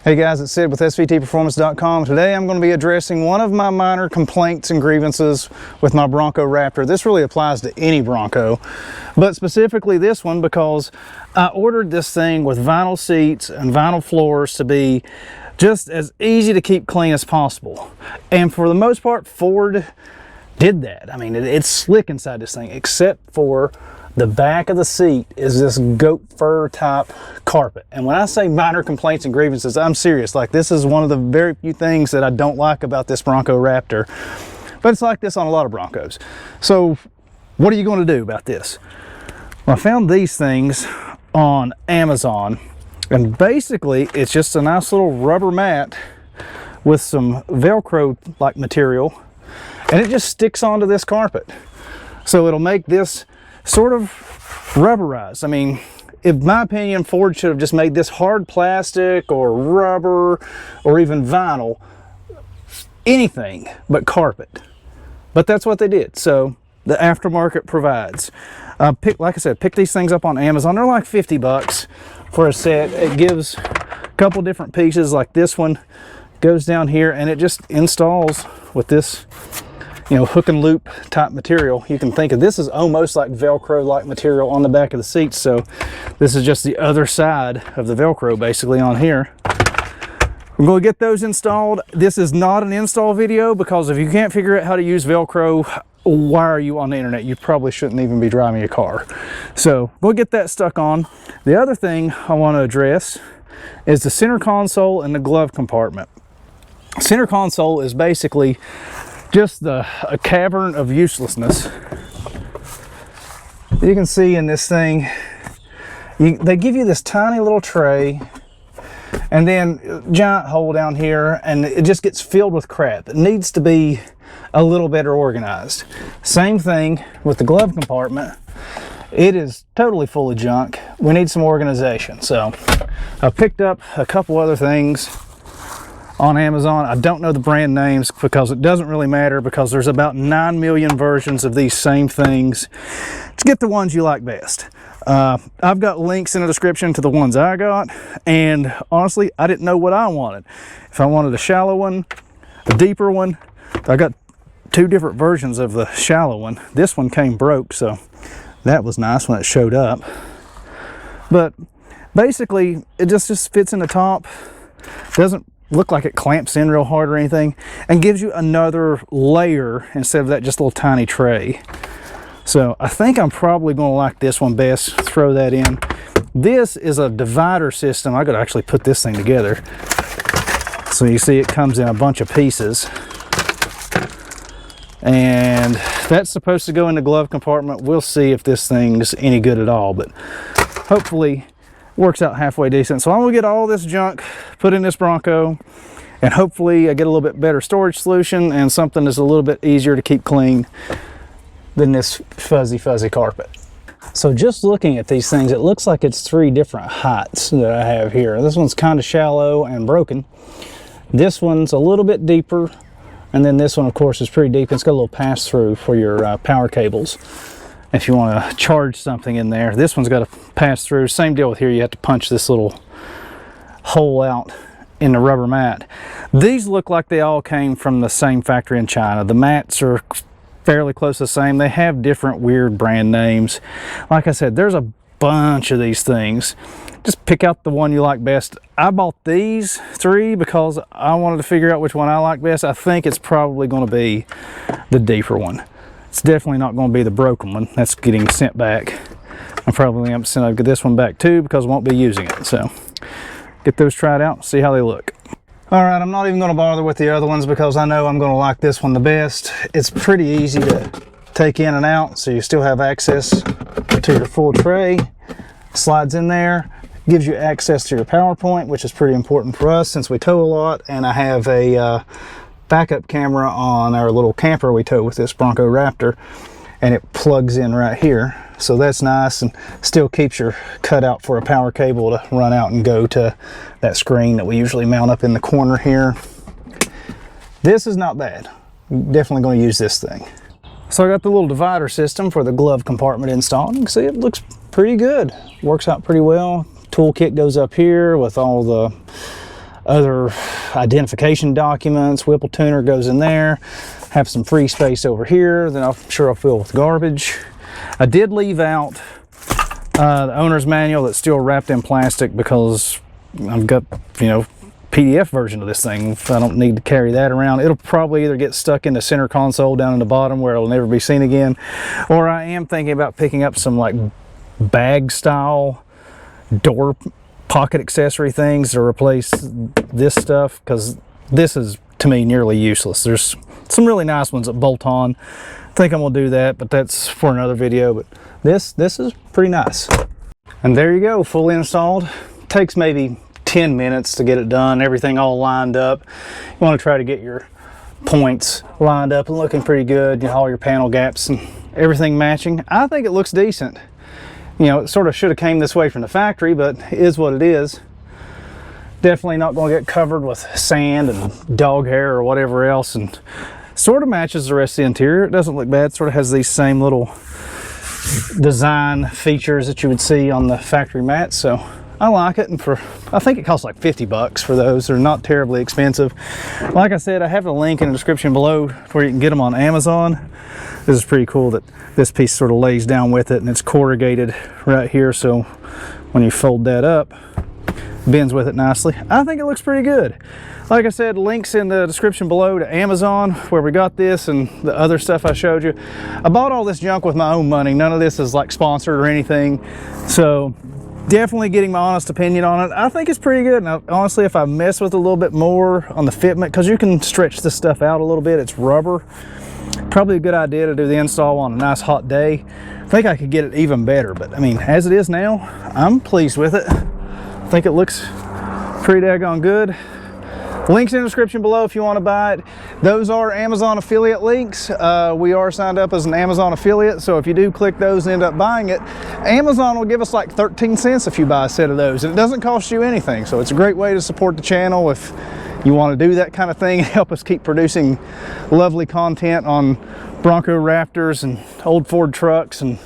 Hey guys, it's Sid with SVTPerformance.com. Today I'm going to be addressing one of my minor complaints and grievances with my Bronco Raptor. This really applies to any Bronco, but specifically this one because I ordered this thing with vinyl seats and vinyl floors to be just as easy to keep clean as possible. And for the most part, Ford did that. I mean, it's slick inside this thing, except for the back of the seat is this goat fur type carpet. And when I say minor complaints and grievances, I'm serious. Like, this is one of the very few things that I don't like about this Bronco Raptor. But it's like this on a lot of Broncos. So what are you going to do about this? Well, I found these things on Amazon. And basically, it's just a nice little rubber mat with some Velcro-like material. And it just sticks onto this carpet. So it'll make this sort of rubberized. I mean, in my opinion, Ford should have just made this hard plastic or rubber or even vinyl, anything but carpet. But that's what they did. So the aftermarket provides. Like I said, pick these things up on Amazon. They're like 50 bucks for a set. It gives a couple different pieces. Like this one goes down here and it just installs with this, you know, hook and loop type material. You can think of this as almost like Velcro like material on the back of the seat. So this is just the other side of the Velcro basically on here. I'm going to get those installed. This is not an install video because if you can't figure out how to use Velcro, why are you on the internet? You probably shouldn't even be driving a car. So we'll get that stuck on. The other thing I want to address is the center console and the glove compartment. Center console is basically just a cavern of uselessness. You can see in this thing, they give you this tiny little tray and then a giant hole down here, and it just gets filled with crap. It needs to be a little better organized. Same thing with the glove compartment. It is totally full of junk. We need some organization. So I picked up a couple other things on Amazon. I don't know the brand names because it doesn't really matter, because there's about 9 million versions of these same things. Just get the ones you like best. I've got links in the description to the ones I got, and honestly, I didn't know what I wanted. If I wanted a shallow one, a deeper one. I got two different versions of the shallow one. This one came broke, so that was nice when it showed up. But basically, it just fits in the top. Doesn't look like it clamps in real hard or anything, and gives you another layer instead of that just little tiny tray. So I think I'm probably going to like this one best. Throw that in. This is a divider system. I could actually put this thing together. So you see it comes in a bunch of pieces, and that's supposed to go in the glove compartment. We'll see if this thing's any good at all, but hopefully works out halfway decent. So I'm gonna get all this junk put in this Bronco, and hopefully I get a little bit better storage solution and something that's a little bit easier to keep clean than this fuzzy carpet. So just looking at these things, it looks like it's 3 different heights that I have here. This one's kind of shallow and broken. This one's a little bit deeper, and then this one of course is pretty deep. It's got a little pass through for your power cables if you want to charge something in there. This one's got a pass through. Same deal with here. You have to punch this little hole out in the rubber mat. These look like they all came from the same factory in China. The mats are fairly close to the same. They have different weird brand names. Like I said, there's a bunch of these things. Just pick out the one you like best. I bought these 3 because I wanted to figure out which one I like best. I think it's probably going to be the deeper one. It's definitely not going to be the broken one. That's getting sent back. I'm probably going to send this one back too because I won't be using it. So get those tried out, see how they look. All right, I'm not even going to bother with the other ones because I know I'm going to like this one the best. It's pretty easy to take in and out, so you still have access to your full tray. Slides in there, gives you access to your power point, which is pretty important for us since we tow a lot. And I have a backup camera on our little camper we tow with this Bronco Raptor, and it plugs in right here. So that's nice, and still keeps your cutout for a power cable to run out and go to that screen that we usually mount up in the corner here. This is not bad. Definitely going to use this thing. So I got the little divider system for the glove compartment installed. You can see it looks pretty good. Works out pretty well. Toolkit goes up here with all the other identification documents. Whipple tuner goes in there. Have some free space over here. Then I'm sure I'll fill with garbage. I did leave out the owner's manual that's still wrapped in plastic because I've got, you know, PDF version of this thing. If I don't need to carry that around, it'll probably either get stuck in the center console down in the bottom where it'll never be seen again, or I am thinking about picking up some like bag style door pocket accessory things to replace this stuff, because this is to me nearly useless. There's some really nice ones that bolt on. I think I'm gonna do that, but that's for another video. But this is pretty nice. And there you go, fully installed. Takes maybe 10 minutes to get it done, everything all lined up. You want to try to get your points lined up and looking pretty good, you know, all your panel gaps and everything matching. I think it looks decent. You know, it sort of should have came this way from the factory, but it is what it is. Definitely not going to get covered with sand and dog hair or whatever else, and sort of matches the rest of the interior. It doesn't look bad. Sort of has these same little design features that you would see on the factory mats, so I like it. And for, I think it costs like 50 bucks for those. They're not terribly expensive. Like I said, I have a link in the description below where you can get them on Amazon. This is pretty cool that this piece sort of lays down with it, and it's corrugated right here, so when you fold that up, it bends with it nicely. I think it looks pretty good. Like I said, links in the description below to Amazon where we got this and the other stuff I showed you. I bought all this junk with my own money. None of this is like sponsored or anything, so definitely getting my honest opinion on it. I think it's pretty good. Now, honestly, if I mess with it a little bit more on the fitment, because you can stretch this stuff out a little bit, it's rubber. Probably a good idea to do the install on a nice hot day. I think I could get it even better, but I mean, as it is now, I'm pleased with it. I think it looks pretty daggone good. Links in the description below if you want to buy it. Those are Amazon affiliate links. We are signed up as an Amazon affiliate, so if you do click those and end up buying it, Amazon will give us like 13 cents if you buy a set of those, and it doesn't cost you anything. So it's a great way to support the channel if you want to do that kind of thing and help us keep producing lovely content on Bronco Raptors and old Ford trucks and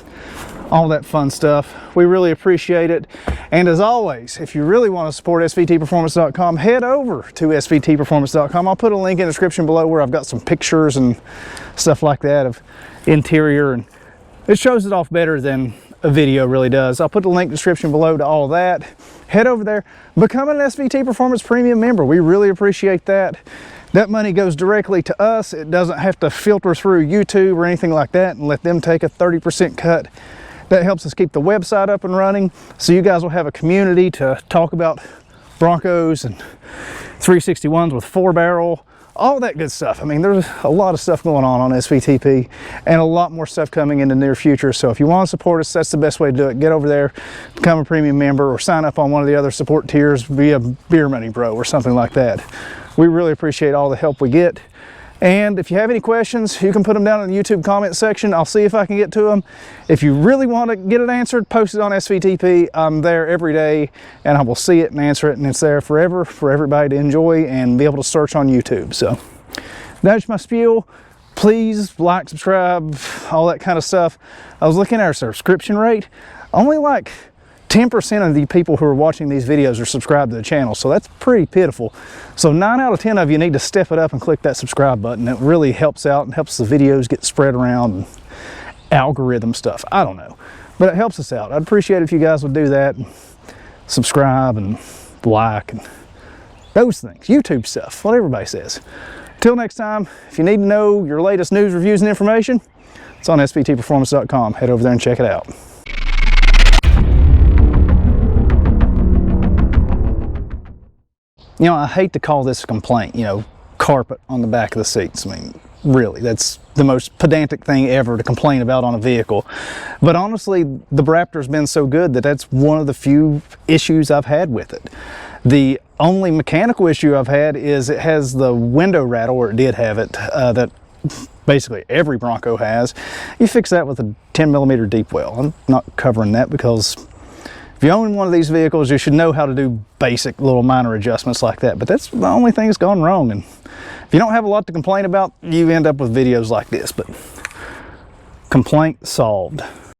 all that fun stuff. We really appreciate it. And as always, if you really want to support SVTPerformance.com, head over to SVTPerformance.com. I'll put a link in the description below where I've got some pictures and stuff like that of interior, and it shows it off better than a video really does. I'll put the link in the description below to all of that. Head over there, become an SVT Performance Premium member. We really appreciate that. That money goes directly to us. It doesn't have to filter through YouTube or anything like that and let them take a 30% cut. That helps us keep the website up and running, so you guys will have a community to talk about Broncos and 361s with 4-barrel, all that good stuff. I mean, there's a lot of stuff going on SVTP, and a lot more stuff coming in the near future. So if you want to support us, that's the best way to do it. Get over there, become a premium member, or sign up on one of the other support tiers via Beer Money Bro or something like that. We really appreciate all the help we get. And if you have any questions, you can put them down in the YouTube comment section. I'll see if I can get to them. If you really want to get it answered, post it on SVTP. I'm there every day, and I will see it and answer it, and it's there forever for everybody to enjoy and be able to search on YouTube. So that's my spiel. Please like, subscribe, all that kind of stuff. I was looking at our subscription rate. Only like 10% of the people who are watching these videos are subscribed to the channel, so that's pretty pitiful. So 9 out of 10 of you need to step it up and click that subscribe button. It really helps out and helps the videos get spread around, and algorithm stuff, I don't know, but it helps us out. I'd appreciate it if you guys would do that, and subscribe and like and those things, YouTube stuff, what everybody says. Till next time, if you need to know your latest news, reviews, and information, it's on SVTPerformance.com. Head over there and check it out. You know, I hate to call this a complaint, you know, carpet on the back of the seats. I mean, really, that's the most pedantic thing ever to complain about on a vehicle. But honestly, the Raptor's been so good that that's one of the few issues I've had with it. The only mechanical issue I've had is it has the window rattle, or it did have it, that basically every Bronco has. You fix that with a 10mm deep well. I'm not covering that because if you own one of these vehicles, you should know how to do basic little minor adjustments like that. But that's the only thing that's gone wrong. And if you don't have a lot to complain about, you end up with videos like this. But complaint solved.